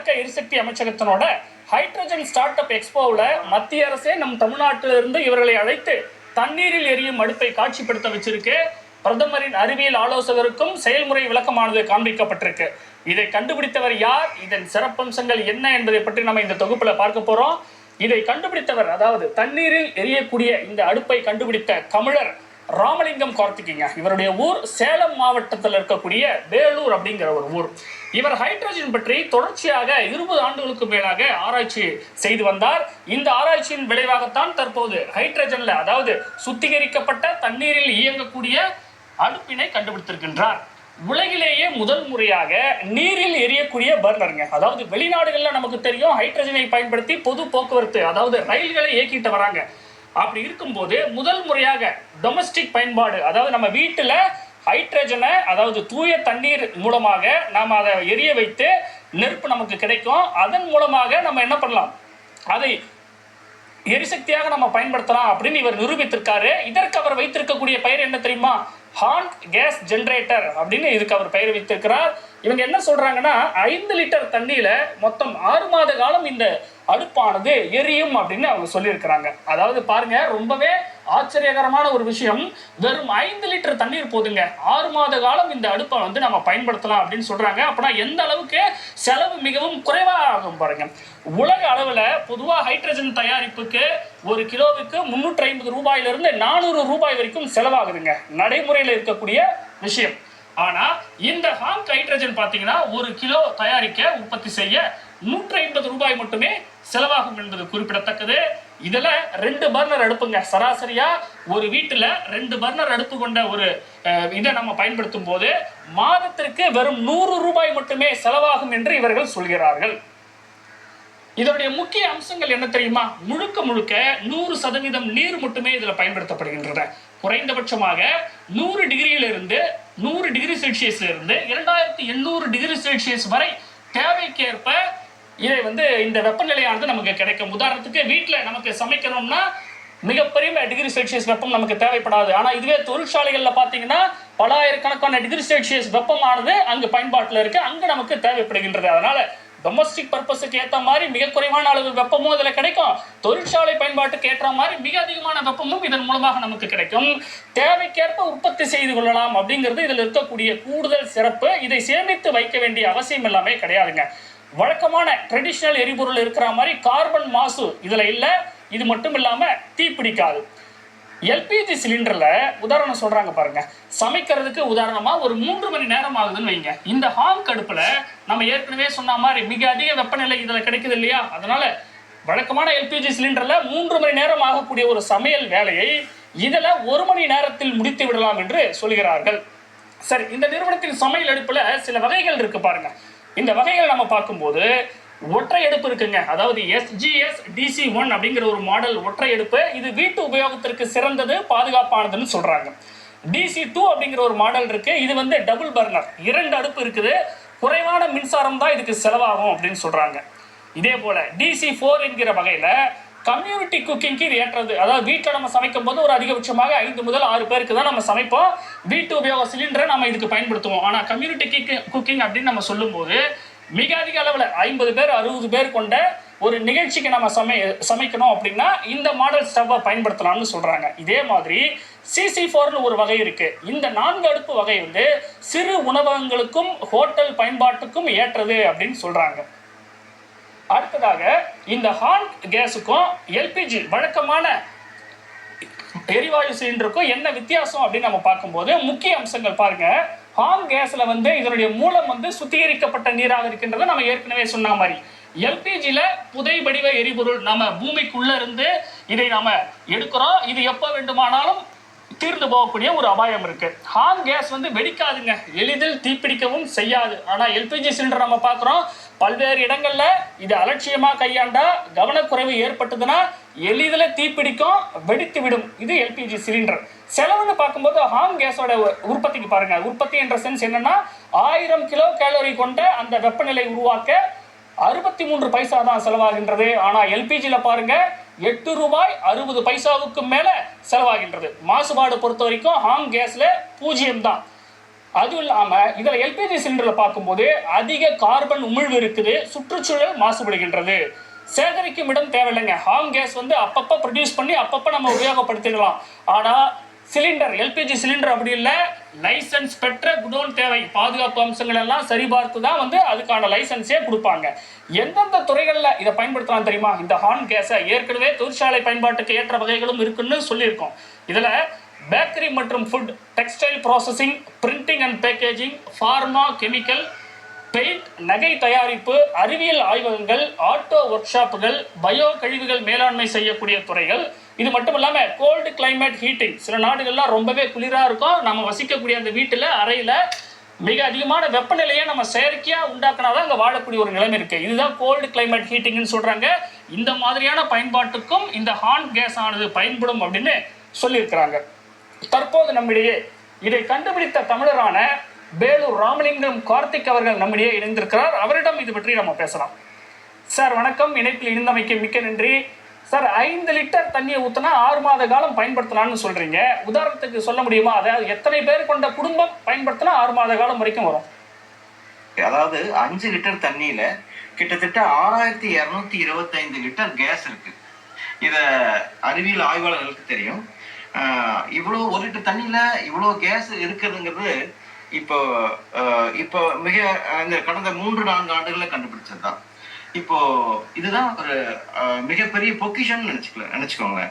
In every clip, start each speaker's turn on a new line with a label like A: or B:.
A: பாஜக எரிசக்தி அமைச்சகத்தினோட hydrogen start up எக்ஸ்போவில் மத்திய அரசே நம் தமிழ்நாட்டிலிருந்து இவர்களை அழைத்து தண்ணீரில் எரியும் அடுப்பை காட்சிப்படுத்த வச்சிருக்கு. பிரதமரின் அறிவியல் ஆலோசகருக்கும் செயல்முறை விளக்கமானது காண்பிக்கப்பட்டிருக்கு. இதை கண்டுபிடித்தவர் யார், இதன் சிறப்பம்சங்கள் என்ன என்பதை பற்றி நம்ம இந்த தொகுப்புல பார்க்க போறோம். இதை கண்டுபிடித்தவர், அதாவது தண்ணீரில் எரியக்கூடிய இந்த அடுப்பை கண்டுபிடித்த தமிழர் ராமலிங்கம் கார்த்திகிங்க. இவருடைய ஊர் சேலம் மாவட்டத்தில் இருக்கக்கூடிய வேலூர் அப்படிங்கிற ஒரு ஊர். இவர் ஹைட்ரஜன் பற்றி தொடர்ச்சியாக 20 ஆண்டுகளுக்கு மேலாக ஆராய்ச்சி செய்து வந்தார். இந்த ஆராய்ச்சியின் விளைவாகத்தான் தற்போது ஹைட்ரஜன்ல, அதாவது சுத்திகரிக்கப்பட்ட தண்ணீரில் இயங்கக்கூடிய அடுப்பினை கண்டுபிடித்திருக்கின்றார். உலகிலேயே முதல் முறையாக நீரில் எரியக்கூடிய பர்னருங்க. அதாவது வெளிநாடுகள்ல நமக்கு தெரியும் ஹைட்ரஜனை பயன்படுத்தி பொது போக்குவரத்து, அதாவது ரயில்களை இயக்கிட்டு வராங்க. அப்படி இருக்கும்போது முதல் முறையாக டொமஸ்டிக் பயன்பாடு, அதாவது நம்ம வீட்டுல ஹைட்ரஜனை, அதாவது தூய தண்ணீர் மூலமாக நாம் அதை எரிய வைத்து நெருப்பு நமக்கு கிடைக்கும். அதன் மூலமாக நம்ம என்ன பண்ணலாம், அதை எரிசக்தியாக நம்ம பயன்படுத்தலாம் அப்படின்னு இவர் நிரூபித்திருக்காரு. இதற்கு அவர் வைத்திருக்கக்கூடிய பெயர் என்ன தெரியுமா? ஹான் கேஸ் ஜெனரேட்டர் அப்படின்னு இதுக்கு அவர் பெயர் வைத்திருக்கிறார். இவங்க என்ன சொல்றாங்கன்னா 5 லிட்டர் தண்ணியில மொத்தம் 6 மாத காலம் இந்த அடுப்பானது எரியும் அப்படின்னு அவங்க சொல்லியிருக்கிறாங்க. அதாவது பாருங்க, ரொம்பவே ஆச்சரியகரமான ஒரு விஷயம். வெறும் 5 லிட்டர் தண்ணீர் போதுங்க, 6 மாத காலம் இந்த அடுப்பை வந்து நம்ம பயன்படுத்தலாம் அப்படின்னு சொல்றாங்க. அப்படின்னா எந்த அளவுக்கு செலவு மிகவும் குறைவாக ஆகும் பாருங்க. உலக அளவில் பொதுவாக ஹைட்ரஜன் தயாரிப்புக்கு ஒரு கிலோவுக்கு 350 ரூபாயிலிருந்து 400 ரூபாய் வரைக்கும் செலவாகுதுங்க, நடைமுறையில் இருக்கக்கூடிய விஷயம். ஆனா இந்த ஹாங்க் ஹைட்ரஜன் பாத்தீங்கன்னா ஒரு கிலோ தயாரிக்க, உற்பத்தி செய்ய 150 ரூபாய் மட்டுமே செலவாகும் என்பது குறிப்பிடத்தக்கது. இதுல 2 பர்னர் அடுப்புங்க. சராசரியா ஒரு வீட்டுல 2 பர்னர் அடுப்பு கொண்ட ஒரு இதை நம்ம பயன்படுத்தும் போது மாதத்திற்கு வெறும் 100 ரூபாய் மட்டுமே செலவாகும் என்று இவர்கள் சொல்கிறார்கள். இதனுடைய முக்கிய அம்சங்கள் என்ன தெரியுமா? முழுக்க 100% நீர் மட்டுமே இதுல பயன்படுத்தப்படுகின்றன. குறைந்தபட்சமாக 100 டிகிரியிலிருந்து 100 டிகிரி செல்சியஸ்ல இருந்து 2800 டிகிரி செல்சியஸ் வரை தேவைக்கேற்ப இதை வந்து இந்த வெப்பநிலையானது நமக்கு கிடைக்கும். உதாரணத்துக்கு வீட்டில் நமக்கு சமைக்கணும்னா மிகப்பெரிய டிகிரி செல்சியஸ் வெப்பம் நமக்கு தேவைப்படாது. ஆனா இதுவே தொழிற்சாலைகள்ல பாத்தீங்கன்னா பல ஆயிரக்கணக்கான டிகிரி செல்சியஸ் வெப்பமானது அங்கு பயன்பாட்டில் இருக்கு, அங்கு நமக்கு தேவைப்படுகின்றது. அதனால டொமஸ்டிக் பர்பஸுக்கு ஏற்ற மாதிரி மிக குறைவான அளவு வெப்பமும் இதில் கிடைக்கும், தொழிற்சாலை பயன்பாட்டுக்கு ஏற்ற மாதிரி மிக அதிகமான வெப்பமும் இதன் மூலமாக நமக்கு கிடைக்கும். தேவைக்கேற்ப உற்பத்தி செய்து கொள்ளலாம் அப்படிங்கிறது இதில் இருக்கக்கூடிய கூடுதல் சிறப்பு. இதை சேமித்து வைக்க வேண்டிய அவசியம் எல்லாமே கிடையாதுங்க. வழக்கமான ட்ரெடிஷனல் எரிபொருள் இருக்கிற மாதிரி கார்பன் மாசு இதுல இல்லை. இது மட்டும் இல்லாம தீப்பிடிக்காது. எல்பிஜி சிலிண்டர்ல உதாரணம் சொல்றாங்க பாருங்க, சமைக்கிறதுக்கு உதாரணமா ஒரு 3 மணி நேரம் ஆகுதுன்னு வைங்க. இந்த ஹாங்க் அடுப்புல நம்ம ஏற்கனவே சொன்ன மாதிரி மிக அதிக வெப்பநிலை இதுல கிடைக்குது இல்லையா? அதனால வழக்கமான எல்பிஜி சிலிண்டர்ல 3 மணி நேரம் ஆகக்கூடிய ஒரு சமையல் வேலையை இதுல 1 மணி நேரத்தில் முடித்து விடலாம் என்று சொல்கிறார்கள். சரி, இந்த நிறுவனத்தின் சமையல் அடுப்புல சில வகைகள் இருக்கு பாருங்க. இந்த வகைகள் நம்ம பார்க்கும்போது ஒற்றை அடுப்பு இருக்குங்க. அதாவது SGS DC1 அப்படிங்கிற ஒரு மாடல் ஒற்றை அடுப்பு. இது வீட்டு உபயோகத்திற்கு சிறந்தது, பாதுகாப்பானதுன்னு சொல்றாங்க. DC2 அப்படிங்கிற ஒரு மாடல் இருக்கு. இது வந்து டபுள் பர்னர், 2 அடுப்பு இருக்குது, குறைவான மின்சாரம் தான் இதுக்கு செலவாகும் அப்படின்னு சொல்றாங்க. இதே போல DC4 என்கிற வகையில கம்யூனிட்டி குக்கிங்க்கு இது ஏற்றது. அதாவது வீட்டில் நம்ம சமைக்கும் போது ஒரு அதிகபட்சமாக 5 முதல் 6 பேருக்கு தான் நம்ம சமைப்போம். வீட்டு உபயோக சிலிண்டரை நம்ம இதுக்கு பயன்படுத்துவோம். ஆனா கம்யூனிட்டி குக்கிங் அப்படின்னு நம்ம சொல்லும் போது மிக அதிக அளவில் 50 பேர் 60 பேர் கொண்ட ஒரு நிகழ்ச்சிக்கு நம்ம சமைக்கணும் அப்படின்னா இந்த மாடல் ஸ்டவ்வை பயன்படுத்தலாம்னு சொல்றாங்க. இதே மாதிரி CC4ன்னு ஒரு வகை இருக்கு. இந்த 4 அடுப்பு வகை வந்து சிறு உணவகங்களுக்கும் ஹோட்டல் பயன்பாட்டுக்கும் ஏற்றது அப்படின்னு சொல்றாங்க. அடுத்ததாக இந்த ஹான் கேஸுக்கும் எல்பிஜி வழக்கமான எரிவாயு சிலிண்டருக்கும் என்ன வித்தியாசம் அப்படின்னு நம்ம பார்க்கும்போது முக்கிய அம்சங்கள் பாருங்க. ஹான் கேஸ்ல வந்து இதனுடைய மூலம் வந்து சுத்திகரிக்கப்பட்ட நீராக இருக்கின்றதை நம்ம ஏற்கனவே சொன்ன மாதிரி, எல்பிஜில புதை வடிவ எரிபொருள் நம்ம பூமிக்குள்ள இருந்து இதை நாம எடுக்கிறோம். இது எப்போ வேண்டுமானாலும் தீர்ந்து போகக்கூடிய ஒரு அபாயம் இருக்கு. ஹான் கேஸ் வந்து வெடிக்காதுங்க, எளிதில் தீப்பிடிக்கவும் செய்யாது. ஆனா எல்பிஜி சிலிண்டர் நம்ம பார்க்குறோம், பல்வேறு இடங்கள்ல இது அலட்சியமா கையாண்டா கவனக்குறைவு ஏற்பட்டதுன்னா எளிதில் தீப்பிடிக்கும், வெடித்து விடும். இது எல்பிஜி சிலிண்டர். செலவுன்னு பார்க்கும்போது ஹான் கேஸோட உற்பத்திக்கு பாருங்க, உற்பத்தி என்ற சென்ஸ் என்னன்னா 1000 கிலோ கேலரி கொண்ட அந்த வெப்பநிலை உருவாக்க 63 பைசா தான் செலவாகின்றது. ஆனா எல்பிஜில பாருங்க 8 ரூபாய் 60 பைசாவுக்கு மேல செலவாகின்றது. மாசுபாடு பொறுத்த வரைக்கும் ஹாங் கேஸ்ல 0 தான். அதுவும் இல்லாம இதுல எல்பிஜி சிலிண்டர்ல பார்க்கும்போது அதிக கார்பன் உமிழ்வு இருக்குது, சுற்றுச்சூழல் மாசுபடுகின்றது. சேகரிக்கும் இடம் தேவையில்லைங்க. ஹார்ம் கேஸ் வந்து அப்பப்ப ப்ரொடியூஸ் பண்ணி அப்பப்ப நம்ம உபயோகப்படுத்திடலாம். ஆனா சிலிண்டர், எல்பிஜி சிலிண்டர் அப்படி இல்லை, லைசன்ஸ் பெற்ற குடோன் தேவை. பாதுகாப்பு அம்சங்கள் எல்லாம் சரிபார்த்து தான் வந்து அதுக்கான லைசன்ஸே கொடுப்பாங்க. எந்தெந்த துறைகளில் இதை பயன்படுத்தலாம் தெரியுமா? இந்த ஹார்ம் கேஸை ஏற்கனவே தொழிற்சாலை பயன்பாட்டுக்கு ஏற்ற வகைகளும் இருக்குன்னு சொல்லியிருக்கோம். இதில் பேக்கரி மற்றும் food, textile processing, printing and packaging, pharma, chemical, paint, நகை தயாரிப்பு, அறிவியல் ஆய்வகங்கள், ஆட்டோ ஒர்க் ஷாப்புகள், பயோ கழிவுகள் மேலாண்மை செய்யக்கூடிய துறைகள். இது மட்டும் இல்லாமல் கோல்டு கிளைமேட் ஹீட்டிங், சில நாடுகள்லாம் ரொம்பவே குளிராக இருக்கும், நம்ம வசிக்கக்கூடிய அந்த வீட்டில் அறையில் மிக அதிகமான வெப்பநிலையை நம்ம செயற்கையாக உண்டாக்கினாதான் அங்கே வாழக்கூடிய ஒரு நிலைமை இருக்குது. இதுதான் கோல்டு கிளைமேட் ஹீட்டிங்னு சொல்கிறாங்க. இந்த மாதிரியான பயன்பாட்டுக்கும் இந்த ஹார்ம் கேஸ் ஆனது பயன்படும் அப்படின்னு சொல்லியிருக்கிறாங்க. தற்போது நம்மிடையே இதை கண்டுபிடித்த தமிழரான வேலூர் ராமலிங்கம் கார்த்திக் அவர்கள் நம்மிடையே இணைந்திருக்கிறார். அவரிடம் இது பற்றி நம்ம பேசலாம். சார் வணக்கம், இணைப்பில் இணைந்தமைக்கு மிக்க நன்றி. சார், 5 லிட்டர் தண்ணியை ஊற்றினா 6 மாத காலம் பயன்படுத்தலாம்னு சொல்றீங்க. உதாரணத்துக்கு சொல்ல முடியுமா? அதாவது எத்தனை பேர் கொண்ட குடும்பம் பயன்படுத்தினா 6 மாத காலம் வரைக்கும் வரும்?
B: அதாவது 5 லிட்டர் தண்ணியில கிட்டத்தட்ட 6225 லிட்டர் கேஸ் இருக்கு. இத அறிவியல் ஆய்வாளர்களுக்கு தெரியும். இவ்வளோ 1 லிட்டர் தண்ணியில இவ்வளோ கேஸ் இருக்குதுங்கிறது இப்போ இப்போ மிக இந்த கடந்த 3-4 ஆண்டுகளில் கண்டுபிடிச்சதுதான். இப்போ இதுதான் ஒரு மிகப்பெரிய பொக்கிஷன் நினைச்சுக்கோங்க.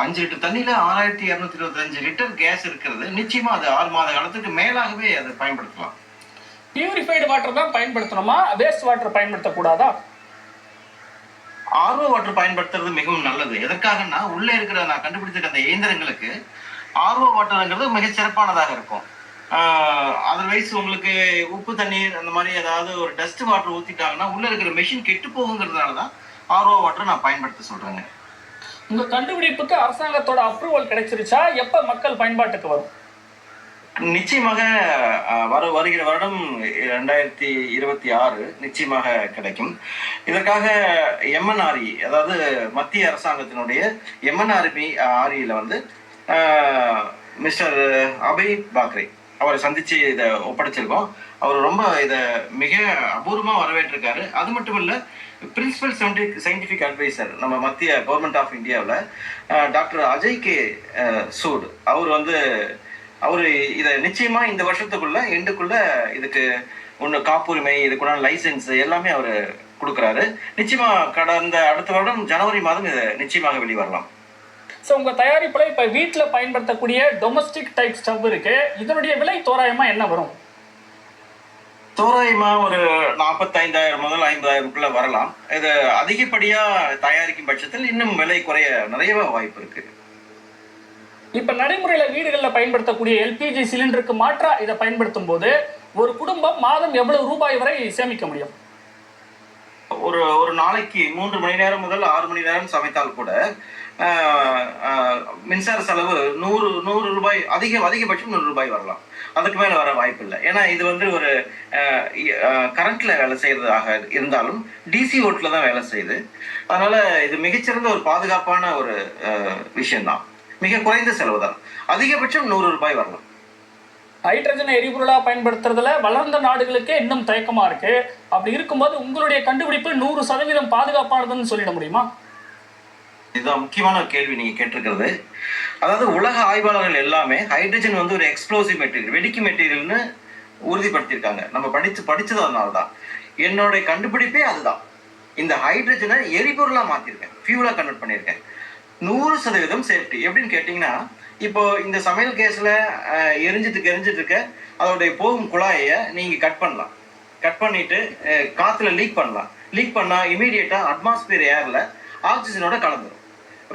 B: 5 லிட்டர் தண்ணியில 6225 லிட்டர் கேஸ் இருக்கிறது. நிச்சயமா அது 6 மாத காலத்துக்கு மேலாகவே அதை பயன்படுத்தலாம்.
A: பியூரிஃபைடு வாட்டர் தான் பயன்படுத்தணுமா? வேஸ்ட் வாட்டர் பயன்படுத்தக்கூடாதா?
B: ஆர்ஓ வாட்டர் பயன்படுத்துறது மிகவும் நல்லது. எதற்காகனா உள்ள இருக்கிற நான் கண்டுபிடிச்சிருக்க அந்த இயந்திரங்களுக்கு ஆர்ஓ வாட்டர்ங்கிறது மிக சிறப்பானதாக இருக்கும். அதர்வைஸ் உங்களுக்கு உப்பு தண்ணீர் அந்த மாதிரி ஏதாவது ஒரு டஸ்ட் வாட்டர் ஊத்திட்டாங்கன்னா உள்ள இருக்கிற மெஷின் கெட்டு போகுங்கிறதுனாலதான் ஆர்ஓ வாட்டர் நான் பயன்படுத்த சொல்றேங்க.
A: உங்க கண்டுபிடிப்புக்கு அரசாங்கத்தோட அப்ரூவல் கிடைச்சிருச்சா? எப்ப மக்கள் பயன்பாட்டுக்கு வரும்?
B: நிச்சயமாக வருகிற வருடம் 2026 நிச்சயமாக கிடைக்கும். இதற்காக எம்என்ஆர்இ, அதாவது மத்திய அரசாங்கத்தினுடைய எம்என்ஆர்இல வந்து மிஸ்டர் அபய் பாக்ரே அவரை சந்திச்சு இதை ஒப்படைச்சிருக்கோம். அவர் ரொம்ப இதை மிக அபூர்வமா வரவேற்றிருக்காரு. அது மட்டும் இல்ல, பிரின்சிபல் சயின்டிபிக் அட்வைசர் நம்ம மத்திய கவர்மெண்ட் ஆஃப் இந்தியாவில் டாக்டர் அஜய் கே சூட் அவரு இதை நிச்சயமா இந்த வருஷத்துக்குள்ள எண்டுக்குள்ள இதுக்கு ஒன்று காப்புரிமை, இதுக்குள்ள லைசன்ஸ் எல்லாமே அவரு கொடுக்குறாரு. நிச்சயமா அடுத்த வருடம் ஜனவரி மாதம் இதை நிச்சயமாக வெளிவரலாம்.
A: ஸோ உங்கள் தயாரிப்பில் இப்போ வீட்டில் பயன்படுத்தக்கூடிய டொமஸ்டிக் டைப் ஸ்டவ் இருக்கு, இதனுடைய விலை தோராயமாக என்ன வரும்?
B: தோராயமா ஒரு 45,000 முதல் 50,000 வரலாம். இது அதிகப்படியாக தயாரிக்கும் பட்சத்தில் இன்னும் விலை குறைய நிறைய வாய்ப்பு இருக்கு.
A: இப்போ நடைமுறையில் வீடுகளில் பயன்படுத்தக்கூடிய எல்பிஜி சிலிண்டருக்கு மாற்றா இதை பயன்படுத்தும் போது ஒரு குடும்பம் மாதம் எவ்வளவு ரூபாய் வரை சேமிக்க முடியும்?
B: ஒரு நாளைக்கு 3 மணி நேரம் முதல் 6 மணி நேரம் சமைத்தால் கூட மின்சார செலவு 100 ரூபாய், அதிகபட்சம் 100 ரூபாய் வரலாம். அதுக்கு மேல வர வாய்ப்பு இல்லை. ஏன்னா இது வந்து ஒரு கரண்ட்ல வேலை செய்யறதாக இருந்தாலும் டிசி ஓட்டுல தான் வேலை செய்யுது. அதனால இது மிகச்சிறந்த ஒரு பாதுகாப்பான ஒரு விஷயம்தான். மிக குறைந்த செலவு தான். அதிகபட்சம் 100 ரூபாய் வரலாம்.
A: ஹைட்ரஜனை எரிபொருளா பயன்படுத்துறதுல வளர்ந்த நாடுகளுக்கே இன்னும் தயக்கமா இருக்கு. அப்படி இருக்கும்போது உங்களுடைய கண்டுபிடிப்பு 100% பாதுகாப்பானதுன்னு சொல்லிட முடியுமா?
B: இதுதான் முக்கியமான ஒரு கேள்வி நீங்க கேட்டிருக்கிறது. அதாவது உலக ஆய்வாளர்கள் எல்லாமே ஹைட்ரஜன் வந்து ஒரு எக்ஸ்ப்ளோசிவ் மெட்டீரியல், வெடிக்கும் மெட்டீரியல்னு உறுதிப்படுத்தியிருக்காங்க. நம்ம படிச்சது அதனாலதான். என்னோட கண்டுபிடிப்பே அதுதான். இந்த ஹைட்ரஜனை எரிபொருளா மாத்திருக்கேன், ஃபியூலா கன்வெர்ட் பண்ணியிருக்கேன். 100% சேஃப்டி. எப்படின்னு கேட்டீங்கன்னா, இப்போ இந்த சமையல் கேஸ்ல எரிஞ்சிட்டு இருக்க அதோடைய போகும் குழாயை நீங்க கட் பண்ணலாம். கட் பண்ணிட்டு காத்துல லீக் பண்ணலாம். லீக் பண்ணா இமீடியட்டா அட்மாஸ்பியர் ஏர்ல ஆக்சிஜனோட கலந்துரும்.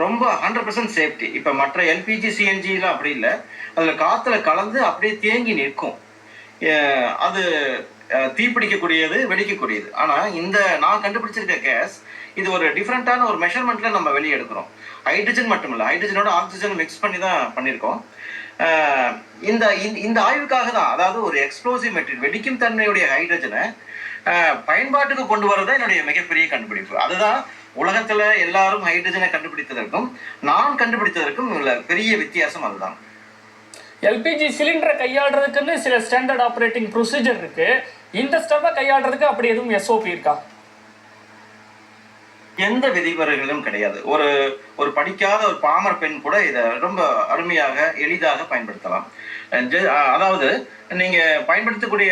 B: ரொம்ப 100% சேஃப்டி. இப்ப மற்ற எல்பிஜி சிஎன்ஜிலாம் அப்படி இல்லை. அதுல காத்துல கலந்து அப்படியே தேங்கி நிற்கும். அது தீப்பிடிக்கக்கூடியது, வெடிக்கக்கூடியது. ஆனா இந்த நான் கண்டுபிடிச்சிருக்க கேஸ் இது ஒரு டிஃப்ரெண்டான ஒரு மெஷர்மெண்ட்ல நம்ம வெளியே எடுக்கிறோம். ஹைட்ரஜன் மட்டும் இல்லை, ஹைட்ரஜனோட ஆக்சிஜன் மிக்ஸ் பண்ணி தான் பண்ணியிருக்கோம். இந்த ஆய்வுக்காக தான், அதாவது ஒரு எக்ஸ்ப்ளோசிவ் மெட்டீரியல், வெடிக்கும் தன்மையுடைய ஹைட்ரஜனை பயன்பாட்டுக்கு கொண்டு வரதான் என்னுடைய மிகப்பெரிய கண்டுபிடிப்பு. அதுதான் உலகத்துல எல்லாரும் ஹைட்ரஜனை கண்டுபிடித்ததற்கும் நான் கண்டுபிடித்ததற்கும் உள்ள பெரிய வித்தியாசம் அதுதான்.
A: எல்பிஜி சிலிண்டரை கையாளுறதுக்குன்னு சில ஸ்டாண்டர்ட் ஆப்ரேட்டிங் ப்ரொசீஜர் இருக்கு. இந்த ஸ்டவ்வை கையாளுறதுக்கு அப்படி எதுவும் எஸ்ஓபி இருக்கா?
B: எந்த விதிமுறைகளும் கிடையாது. ஒரு ஒரு படிக்காத ஒரு பாமர பெண் கூட இதை ரொம்ப அருமையாக எளிதாக பயன்படுத்தலாம். அதாவது நீங்க பயன்படுத்தக்கூடிய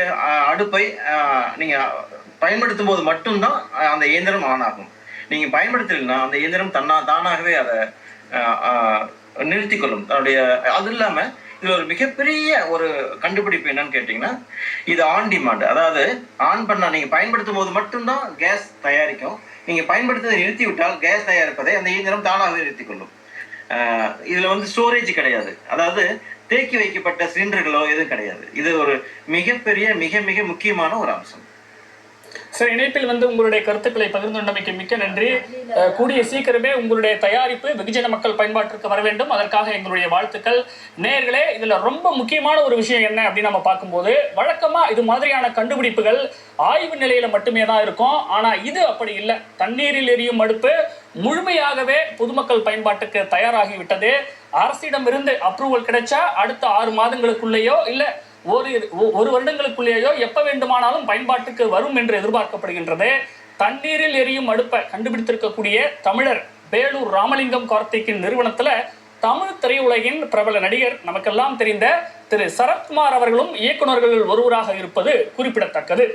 B: அடுப்பை நீங்க பயன்படுத்தும் போது மட்டும்தான் அந்த இயந்திரம் ஆன் ஆகும். நீங்க பயன்படுத்தலைன்னா அந்த இயந்திரம் தானாகவே அதை நிறுத்திக் கொள்ளும் தன்னுடைய. அது இல்லாம இது ஒரு மிகப்பெரிய ஒரு கண்டுபிடிப்பு என்னன்னு கேட்டீங்கன்னா, இது ஆன் டிமாண்ட். அதாவது ஆன் பண்ணா நீங்க பயன்படுத்தும் போது மட்டும்தான் கேஸ் தயாரிக்கும். நீங்க பயன்படுத்துவதை நிறுத்தி விட்டால் கேஸ் தயாரிப்பதை அந்த இயந்திரம் தானாகவே நிறுத்திக் கொள்ளும். இதுல வந்து ஸ்டோரேஜ் கிடையாது. அதாவது தேக்கி வைக்கப்பட்ட சிலிண்டர்களோ எதுவும் கிடையாது. இது ஒரு மிகப்பெரிய மிக மிக முக்கியமான ஒரு அம்சம்.
A: சார், இணைப்பில் வந்து உங்களுடைய கருத்துக்களை பகிர்ந்துள்ளமைக்கு மிக்க நன்றி. கூடிய சீக்கிரமே உங்களுடைய தயாரிப்பு வெகுஜன மக்கள் பயன்பாட்டிற்கு வர வேண்டும். அதற்காக எங்களுடைய வாழ்த்துக்கள். நேயர்களே, இதுல ரொம்ப முக்கியமான ஒரு விஷயம் என்ன அப்படின்னு நம்ம பார்க்கும்போது, வழக்கமா இது மாதிரியான கண்டுபிடிப்புகள் ஆய்வு நிலையில மட்டுமே தான் இருக்கும். ஆனா இது அப்படி இல்லை. தண்ணீரில் எரியும் அடுப்பு முழுமையாகவே பொதுமக்கள் பயன்பாட்டுக்கு தயாராகி விட்டது. அரசிடமிருந்து அப்ரூவல் கிடைச்சா அடுத்த 6 மாதங்களுக்குள்ளேயோ இல்ல ஒரு வருடங்களுக்குள்ளேயோ எப்ப வேண்டுமானாலும் பயன்பாட்டுக்கு வரும் என்று எதிர்பார்க்கப்படுகின்றது. தண்ணீரில் எரியும் அடுப்பை கண்டுபிடித்திருக்கக்கூடிய தமிழர் வேலூர் ராமலிங்கம் கார்த்திக்கின் நிறுவனத்துல தமிழ் திரையுலகின் பிரபல நடிகர் நமக்கெல்லாம் தெரிந்த திரு சரத்குமார் அவர்களும் இயக்குநர்களில் ஒருவராக இருப்பது குறிப்பிடத்தக்கது.